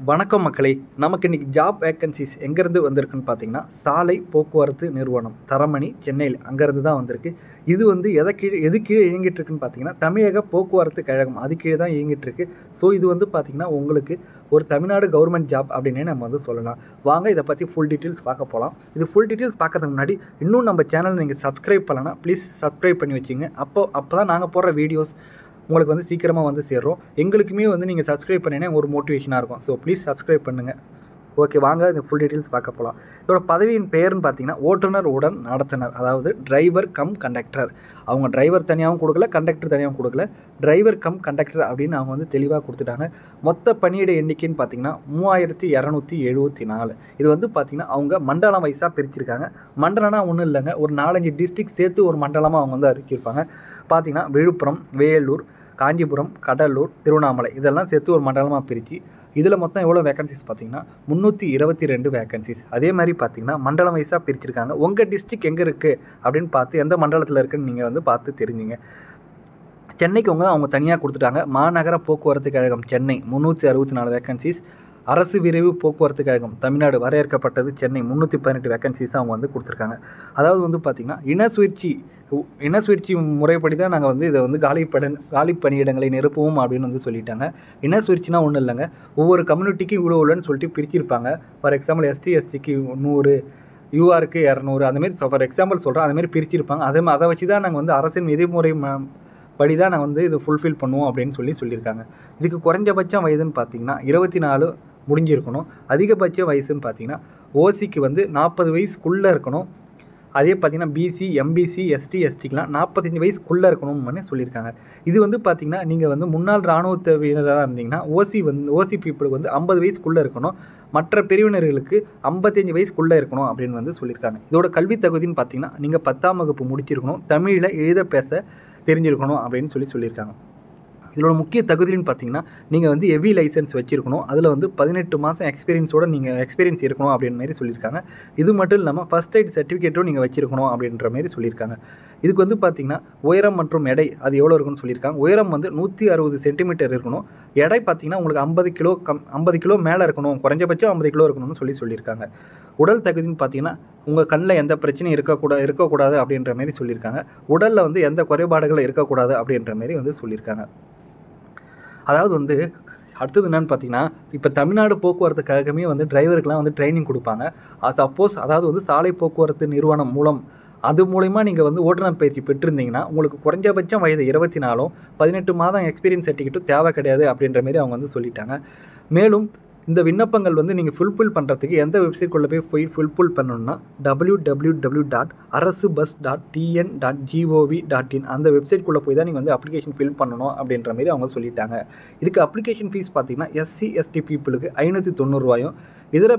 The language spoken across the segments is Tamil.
வணக்கம் மக்களே. நமக்கு இன்றைக்கி ஜாப் வேக்கன்சிஸ் எங்கேருந்து வந்திருக்குன்னு பார்த்தீங்கன்னா, சாலை போக்குவரத்து நிறுவனம் தரமணி சென்னையில் அங்கேருந்து தான் வந்திருக்கு. இது எது கீழே இயங்கிட்டு இருக்குன்னு பார்த்தீங்கன்னா, தமிழக போக்குவரத்து கழகம் அது கீழே தான் இயங்கிட்டுருக்கு. ஸோ இது பார்த்தீங்கன்னா உங்களுக்கு ஒரு தமிழ்நாடு கவர்மெண்ட் ஜாப் அப்படின்னே நம்ம சொல்லலாம். வாங்க இதை பற்றி ஃபுல் டீட்டெயில்ஸ் பார்க்க போகலாம். இது ஃபுல் டீட்டெயில்ஸ் பார்க்கறதுக்கு முன்னாடி இன்னும் நம்ம சேனல் நீங்கள் சப்ஸ்கிரைப் பண்ணலன்னா ப்ளீஸ் சப்ஸ்கிரைப் பண்ணி வச்சுங்க. அப்போ தான் நாங்கள் போடுற வீடியோஸ் உங்களுக்கு சீக்கிரமாக சேர்றோம். எங்களுக்குமே நீங்கள் சப்ஸ்கிரைப் பண்ணினா ஒரு மோட்டிவேஷனாக இருக்கும். ஸோ ப்ளீஸ் சப்ஸ்கிரைப் பண்ணுங்கள். ஓகே, வாங்க இந்த ஃபுல் டீட்டெயில்ஸ் பார்க்க போகலாம். இதோட பதவியின் பெயர்னு பார்த்தீங்கன்னா ஓட்டுநர் உடன் நடத்துனர், அதாவது டிரைவர் கம் கண்டக்டர். அவங்க டிரைவர் தனியாகவும் கொடுக்கல, கண்டக்டர் தனியாகவும் கொடுக்கல, டிரைவர் கம் கண்டக்டர் அப்படின்னு அவங்க தெளிவாக கொடுத்துட்டாங்க. மொத்த பணியிட எண்ணிக்கைன்னு பார்த்தீங்கன்னா 3274. இது பார்த்தீங்கன்னா அவங்க மண்டலம் வைஸாக பிரிச்சிருக்காங்க. மண்டலம்னா ஒன்றும் இல்லைங்க, ஒரு 4-5 டிஸ்ட்ரிக்ட் சேர்த்து ஒரு மண்டலமாக அவங்க அறிவிச்சிருப்பாங்க. பார்த்தீங்கன்னா விழுப்புரம், வேலூர், காஞ்சிபுரம், கடலூர், திருவண்ணாமலை இதெல்லாம் சேர்த்து ஒரு மண்டலமாக பிரித்து இதில் மொத்தம் எவ்வளோ வேகன்சிஸ் பார்த்தீங்கன்னா 322 வேகன்சிஸ். அதே மாதிரி பார்த்தீங்கன்னா மண்டலம் வைஸாக பிரிச்சிருக்காங்க. உங்கள் டிஸ்ட்ரிக்ட் எங்கே இருக்குது அப்படின்னு பார்த்து எந்த மண்டலத்தில் இருக்குதுன்னு நீங்கள் பார்த்து தெரிஞ்சுங்க. சென்னைக்கு அவங்க தனியாக கொடுத்துட்டாங்க. மாநகர போக்குவரத்து கழகம் சென்னை 364 வேகன்சிஸ். அரசு விரைவு போக்குவரத்து கழகம் தமிழ்நாடு வரையறுக்கப்பட்டது சென்னை 318 வேகன்சிஸ் அவங்க கொடுத்துருக்காங்க. அதாவது பார்த்திங்கன்னா இனசுழற்சி முறைப்படி தான் நாங்கள் இதை காலி பணியிடங்களை நிரப்புவோம் அப்படின்னு சொல்லிட்டாங்க. இனசுழற்சினா ஒன்றும் இல்லைங்க, ஒவ்வொரு கம்யூனிட்டிக்கும் இவ்வளோ உள்ளன்னு சொல்லிட்டு பிரிச்சிருப்பாங்க. ஃபார் எக்ஸாம்பிள் எஸ்டிக்கு 100, யூஆருக்கு 200, அந்தமாரி ஃபார் எக்ஸாம்பிள் சொல்கிறேன், அதுமாரி பிரிச்சிருப்பாங்க. அதை வச்சு தான் நாங்கள் அரசின் விதிமுறை படி தான் நாங்கள் இது ஃபுல்ஃபில் பண்ணுவோம் அப்படின்னு சொல்லியிருக்காங்க. இதுக்கு குறைஞ்சபட்சம் வயதுன்னு பார்த்தீங்கன்னா 24 முடிஞ்சிருக்கணும். அதிகபட்ச வயசுன்னு பார்த்தீங்கன்னா ஓசிக்கு 40 வயசுக்குள்ளே இருக்கணும். அதே பார்த்தீங்கன்னா பிசி, எம்பிசி, எஸ்டிக்கெலாம் 45 வயசுக்குள்ளே இருக்கணும்னு சொல்லியிருக்காங்க. இது பார்த்தீங்கன்னா நீங்கள் முன்னாள் இராணுவ வீரராக இருந்தீங்கன்னா ஓசி பீப்புளுக்கு 50 வயசுக்குள்ளே இருக்கணும். மற்ற பிரிவினர்களுக்கு 55 வயசுக்குள்ளே இருக்கணும் அப்படின்னு சொல்லியிருக்காங்க. இதோட கல்வி தகுதின்னு பார்த்தீங்கன்னா நீங்கள் 10ஆம் வகுப்பு முடிச்சிருக்கணும், தமிழில் எழுத பேச தெரிஞ்சிருக்கணும் அப்படின்னு சொல்லியிருக்காங்க. இதோட முக்கிய தகுதின்னு பார்த்தீங்கன்னா நீங்கள் ஹெவி லைசன்ஸ் வச்சுருக்கணும். அதில் 18 மாதம் எக்ஸ்பீரியன்ஸோடு எக்ஸ்பீரியன்ஸ் இருக்கணும் அப்படின்ற மாதிரி சொல்லியிருக்காங்க. இது மட்டும் இல்லாமல் ஃபஸ்ட் எய்ட் சர்டிஃபிகேட்டும் நீங்கள் வச்சுருக்கணும் அப்படின்ற மாதிரி சொல்லியிருக்காங்க. இதுக்கு பார்த்தீங்கன்னா உயரம் மற்றும் எடை அது எவ்வளோ இருக்குன்னு சொல்லியிருக்காங்க. உயரம் 160 சென்டிமீட்டர் இருக்கணும். எடை பார்த்தீங்கன்னா உங்களுக்கு 50 கிலோ மேலே இருக்கணும், குறைஞ்சபட்சம் 50 கிலோ இருக்கணும்னு சொல்லியிருக்காங்க. உடல் தகுதின்னு பார்த்தீங்கன்னா உங்கள் கண்ணில் எந்த பிரச்சனையும் இருக்கக்கூடாது அப்படின்ற மாதிரி சொல்லியிருக்காங்க. உடலில் எந்த குறைபாடுகளும் இருக்கக்கூடாது அப்படின்ற மாதிரி சொல்லியிருக்காங்க. அதாவது அடுத்தது என்னென்னு பார்த்தீங்கன்னா, இப்போ தமிழ்நாடு போக்குவரத்து கழகமே டிரைவருக்கெலாம் ட்ரைனிங் கொடுப்பாங்க. சப்போஸ் அதாவது சாலை போக்குவரத்து நிறுவனம் அது மூலமா நீங்கள் ஓட்டுநர் பயிற்சி பெற்றிருந்தீங்கன்னா உங்களுக்கு குறைஞ்சபட்சம் வயது 24, 18 மாதம் எக்ஸ்பீரியன்ஸ் சர்டிஃபிகேட்டும் தேவை கிடையாது அப்படின்ற மாதிரி அவங்க சொல்லிட்டாங்க. மேலும் இந்த விண்ணப்பங்கள் நீங்கள் ஃபுல்ஃபில் பண்ணுறதுக்கு எந்த வெப்சைட்குள்ளே போய் ஃபுல்ஃபில் பண்ணணும்னா www.arasubus.tn.gov.in அந்த வெப்சைட்குள்ளே போய் தான் நீங்கள் அப்ளிகேஷன் ஃபில் பண்ணணும் அப்படின்ற மாதிரி அவங்க சொல்லிட்டாங்க. இதுக்கு அப்ளிகேஷன் ஃபீஸ் பார்த்தீங்கன்னா SC/ST பீப்புளுக்கு 590 ரூபாயும், இதர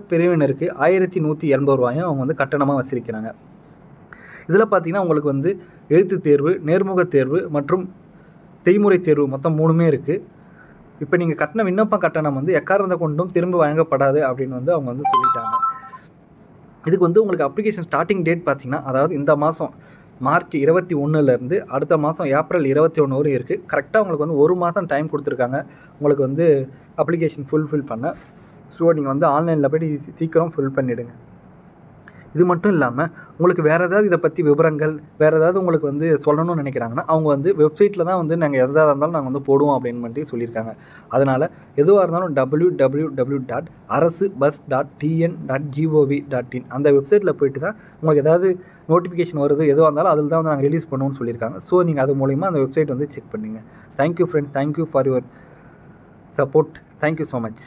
பிரிவினருக்கு 1180 ரூபாயும் அவங்க கட்டணமாக வசூலிக்கிறாங்க. இதில் பார்த்தீங்கன்னா உங்களுக்கு எழுத்துத் தேர்வு, நேர்முக தேர்வு மற்றும் செய்முறை தேர்வு மொத்தம் 3மே இருக்குது. இப்போ நீங்கள் கட்டின விண்ணப்ப கட்டணம் எக்காரணத்தை கொண்டும் திரும்ப வழங்கப்படாது அப்படின்னு அவங்க சொல்லிட்டாங்க. இதுக்கு உங்களுக்கு அப்ளிகேஷன் ஸ்டார்டிங் டேட் பார்த்தீங்கன்னா, அதாவது இந்த மாதம் மார்ச் 21 அடுத்த மாதம் ஏப்ரல் 21 வரை இருக்குது. கரெக்டாக உங்களுக்கு 1 மாதம் டைம் கொடுத்துருக்காங்க உங்களுக்கு அப்ளிகேஷன் ஃபுல்ஃபில் பண்ண. ஸோ நீங்கள் ஆன்லைனில் போய்ட்டு சீக்கிரம் ஃபில் பண்ணிவிடுங்க. இது மட்டும் இல்லாமல் உங்களுக்கு வேறு ஏதாவது இதை பற்றி விவரங்கள் வேறு ஏதாவது உங்களுக்கு சொல்லணும்னு நினைக்கிறாங்கன்னா அவங்க வெப்சைட்டில் தான் நாங்கள் எதாக இருந்தாலும் நாங்கள் போடுவோம் அப்படின்னு சொல்லியிருக்காங்க. அதனால் எதுவாக இருந்தாலும் www.arasubus.tn.gov.in அந்த வெப்சைட்டில் போய்ட்டு தான் உங்களுக்கு ஏதாவது நோட்டிஃபிகேஷன் வருது எதுவாக இருந்தாலும் அதில் தான் நாங்கள் ரிலீஸ் பண்ணுவோம்னு சொல்லியிருக்காங்க. ஸோ நீங்கள் அது மூலிமா அந்த வெப்சைட் செக் பண்ணுங்கள். Thank you friends, thank you for your support. Thank you so much.